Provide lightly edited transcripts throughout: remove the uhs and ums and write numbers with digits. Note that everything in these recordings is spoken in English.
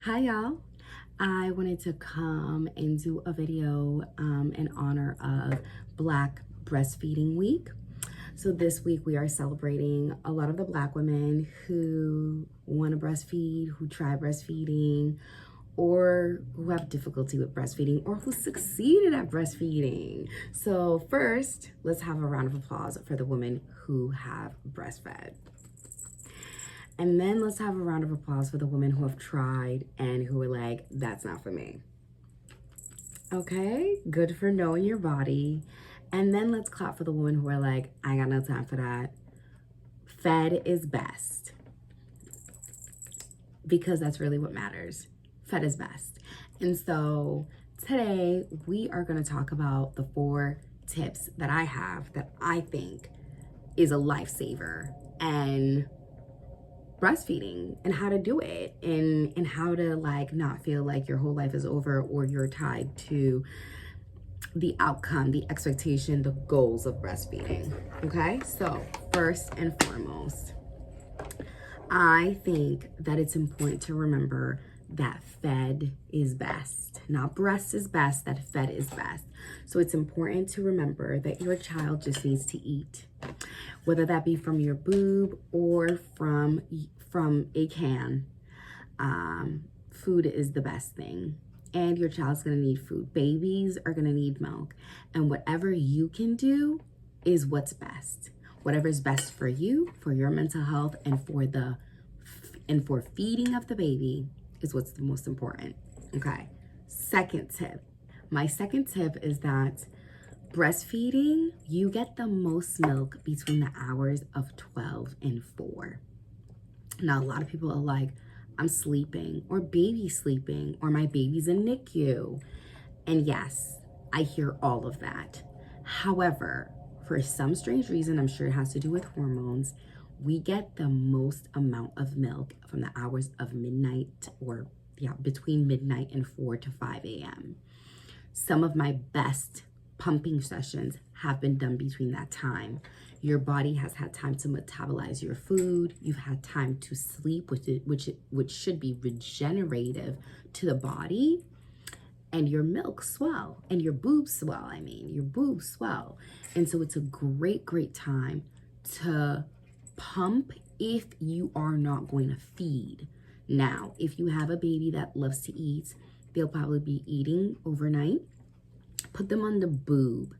Hi y'all. I wanted to come and do a video in honor of Black Breastfeeding Week. So this week we are celebrating a lot of the Black women who want to breastfeed, who try breastfeeding, or who have difficulty with breastfeeding, or who succeeded at breastfeeding. So first, let's have a round of applause for the women who have breastfed. And then let's have a round of applause for the women who have tried and who are like, that's not for me. Okay, good for knowing your body. And then let's clap for the women who are like, I got no time for that. Fed is best. Because that's really what matters. Fed is best. And so today we are going to talk about the 4 tips that I have that I think is a lifesaver and breastfeeding, and how to do it, and how to like not feel like your whole life is over or you're tied to the outcome, the expectation, the goals of breastfeeding. Okay, so first and foremost, I think that it's important to remember that fed is best, not breast is best, that fed is best. So it's important to remember that your child just needs to eat, whether that be from your boob or from a can. Food is the best thing, and your child's gonna need food. Babies are gonna need milk, and whatever you can do is what's best. Whatever is best for you, for your mental health, and for feeding of the baby is what's the most important. Okay. Second tip. My second tip is that breastfeeding, you get the most milk between the hours of 12 and 4. Now, a lot of people are like, I'm sleeping, or baby sleeping, or my baby's in NICU. And yes, I hear all of that. However, for some strange reason, I'm sure it has to do with hormones, we get the most amount of milk from the hours of midnight, or between midnight and 4 to 5 a.m. Some of my best pumping sessions have been done between that time. Your body has had time to metabolize your food. You've had time to sleep, which should be regenerative to the body. And your milk swell, and your boobs swell. Your boobs swell. And so it's a great, great time to pump if you are not going to feed. Now, if you have a baby that loves to eat, they'll probably be eating overnight. Put them on the boob.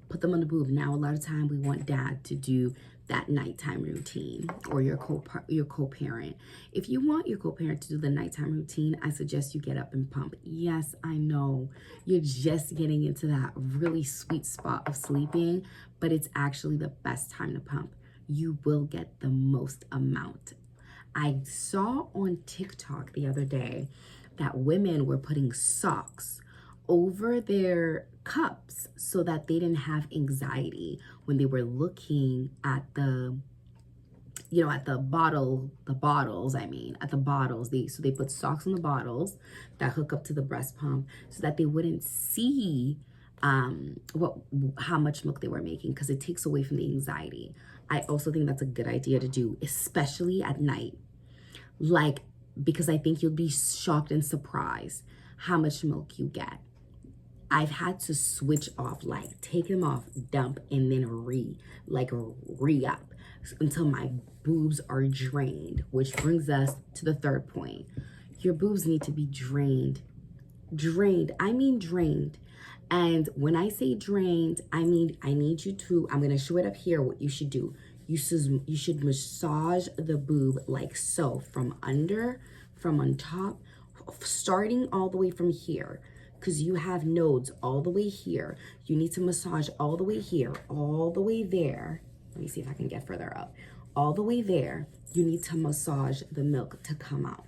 Put them on the boob. Now, a lot of time we want dad to do that nighttime routine, or your co-parent. If you want your co-parent to do the nighttime routine, I suggest you get up and pump. Yes, I know you're just getting into that really sweet spot of sleeping, but it's actually the best time to pump. You will get the most amount. I saw on TikTok the other day that women were putting socks over their cups so that they didn't have anxiety when they were looking at the bottles. So they put socks on the bottles that hook up to the breast pump so that they wouldn't see how much milk they were making, because it takes away from the anxiety. I also think that's a good idea to do, especially at night, because I think you'll be shocked and surprised how much milk you get. I've had to switch off, take them off, dump, and then re-up until my boobs are drained, which brings us to the third point. Your boobs need to be drained. Drained. And when I say drained, I mean, I need you to, I'm going to show it up here, what you should do. You should massage the boob like so, from on top, starting all the way from here, because you have nodes all the way here. You need to massage all the way here, all the way there. Let me see if I can get further up. All the way there, you need to massage the milk to come out.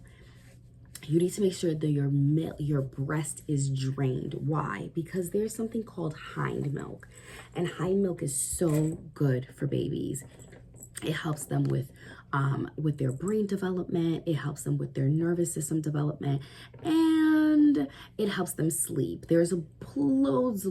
You need to make sure that your breast is drained. Why? Because there's something called hind milk, and hind milk is so good for babies. It helps them with their brain development. It helps them with their nervous system development, and it helps them sleep. There's loads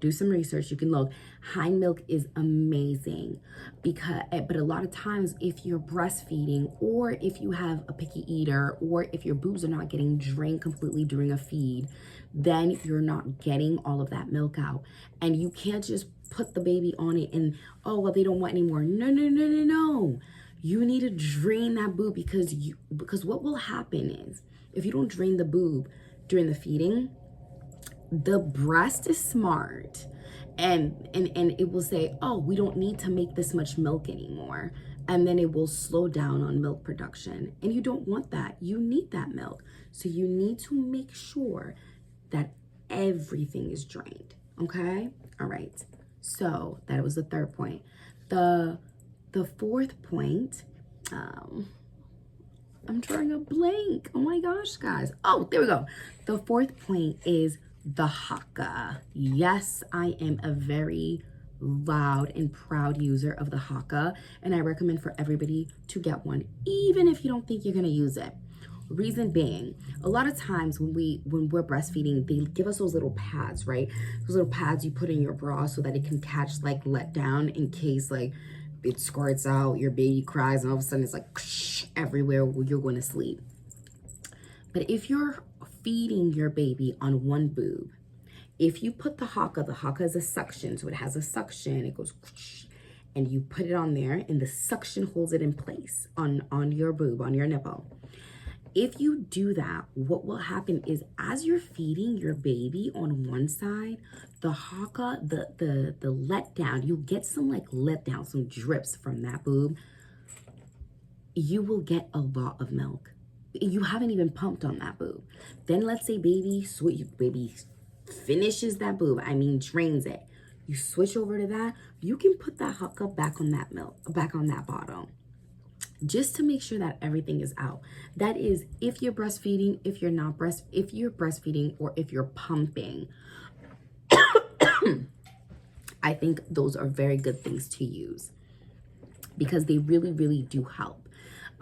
do some research. You can look. Hind milk is amazing but a lot of times if you're breastfeeding, or if you have a picky eater, or if your boobs are not getting drained completely during a feed, then you're not getting all of that milk out. And you can't just put the baby on it and, oh, well, they don't want any more. No, no, no, no, no. You need to drain that boob, because what will happen is, if you don't drain the boob during the feeding, the breast is smart, and it will say, oh, we don't need to make this much milk anymore, and then it will slow down on milk production, and you don't want that. You need that milk, so you need to make sure that everything is drained. Okay, all right, so that was the third point. The fourth point, I'm drawing a blank. Oh my gosh, guys. Oh, there we go. The fourth point is the haka. Yes, I am a very loud and proud user of the haka, and I recommend for everybody to get one, even if you don't think you're gonna use it. Reason being, a lot of times when we're breastfeeding, they give us those little pads, right? Those little pads you put in your bra so that it can catch like let down in case like it squirts out, your baby cries, and all of a sudden it's like everywhere when you're going to sleep. But if you're feeding your baby on one boob, if you put the haka is a suction, so it has a suction, it goes, and you put it on there, and the suction holds it in place on your boob, on your nipple. If you do that, what will happen is, as you're feeding your baby on one side, the haka, the letdown, you get some like letdown, some drips from that boob. You will get a lot of milk. You haven't even pumped on that boob. Then let's say baby finishes that boob, drains it. You switch over to that, you can put that haka back on that milk, back on that bottom, just to make sure that everything is out. That is, if you're breastfeeding, if you're breastfeeding, or if you're pumping. I think those are very good things to use, because they really, really do help.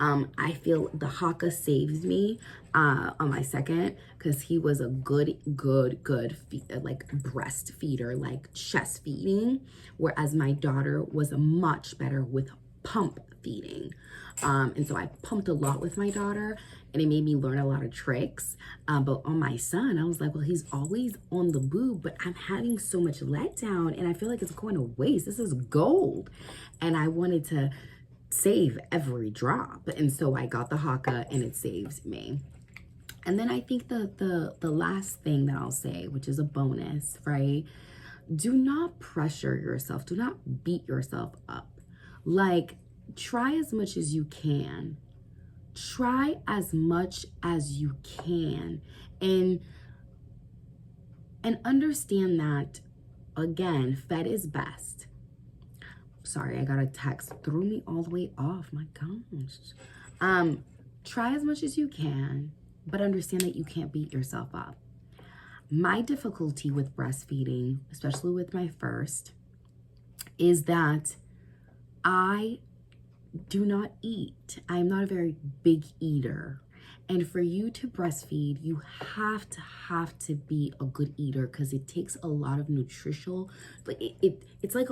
I feel the haka saves me on my second, because he was a good breastfeeder, like chest feeding, whereas my daughter was much better with pump feeding. And so I pumped a lot with my daughter, and it made me learn a lot of tricks. But on my son, I was like, well, he's always on the boob, but I'm having so much letdown, and I feel like it's going to waste. This is gold. And I wanted to save every drop. And so I got the haka, and it saves me. And then I think the last thing that I'll say, which is a bonus, right? Do not pressure yourself. Do not beat yourself up. Like, try as much as you can. Try as much as you can. And understand that, again, fed is best. Sorry, I got a text. Threw me all the way off. My gosh. Try as much as you can, but understand that you can't beat yourself up. My difficulty with breastfeeding, especially with my first, is that I do not eat. I'm not a very big eater. And for you to breastfeed, you have to be a good eater, because it takes a lot of nutritional, like it's like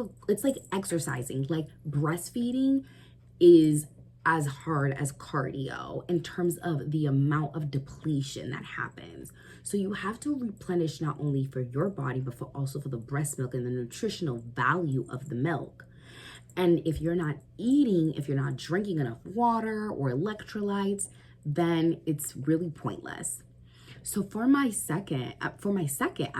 exercising. Like, breastfeeding is as hard as cardio in terms of the amount of depletion that happens. So you have to replenish not only for your body, but also for the breast milk and the nutritional value of the milk. And if you're not eating, if you're not drinking enough water or electrolytes, then it's really pointless. So for my second, I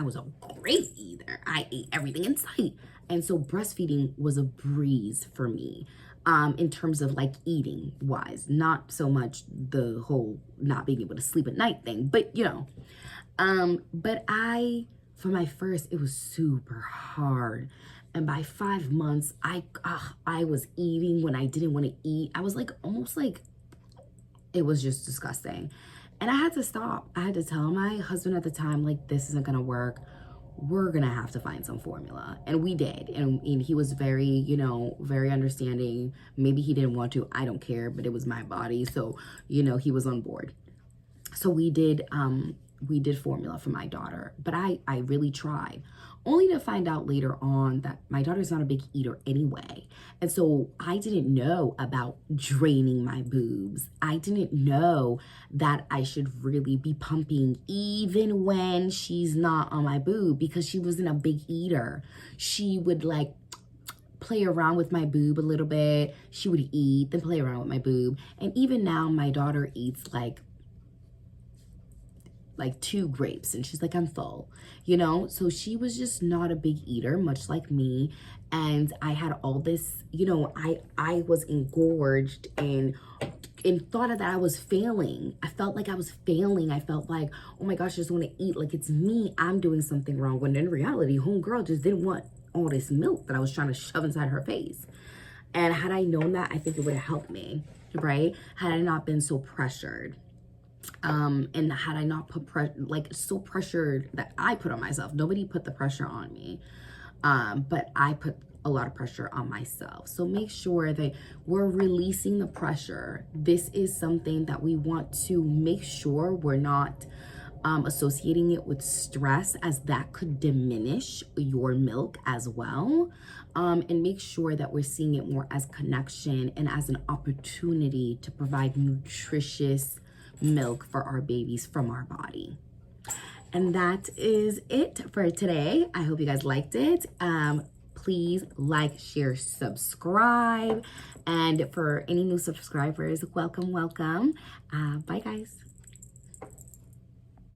was a great eater. I ate everything in sight. And so breastfeeding was a breeze for me, in terms of like eating wise, not so much the whole not being able to sleep at night thing, but but for my first, it was super hard. And by 5 months, I was eating when I didn't want to eat. I was like, almost like, it was just disgusting. And I had to stop. I had to tell my husband at the time, like, this isn't going to work. We're going to have to find some formula. And we did. And he was very, very understanding. Maybe he didn't want to. I don't care. But it was my body. So, he was on board. So we did we did formula for my daughter, but I really tried, only to find out later on that my daughter's not a big eater anyway. And so I didn't know about draining my boobs. I didn't know that I should really be pumping even when she's not on my boob, because she wasn't a big eater. She would like play around with my boob a little bit. She would eat, then play around with my boob. And even now my daughter eats like 2 grapes and she's like, I'm full, you know? So she was just not a big eater, much like me. And I had all this, you know, I was engorged and thought of that I was failing. I felt like I was failing. I felt like, oh my gosh, I just want to eat. Like it's me, I'm doing something wrong. When in reality, homegirl just didn't want all this milk that I was trying to shove inside her face. And had I known that, I think it would have helped me, right? Had I not been so pressured. And had I not put so pressured that I put on myself. Nobody put the pressure on me, but I put a lot of pressure on myself. So make sure that we're releasing the pressure. This is something that we want to make sure we're not associating it with stress, as that could diminish your milk as well. And make sure that we're seeing it more as connection and as an opportunity to provide nutritious milk for our babies from our body. And that is it for today. I hope you guys liked it. Please like, share, subscribe. And for any new subscribers, welcome. Bye guys.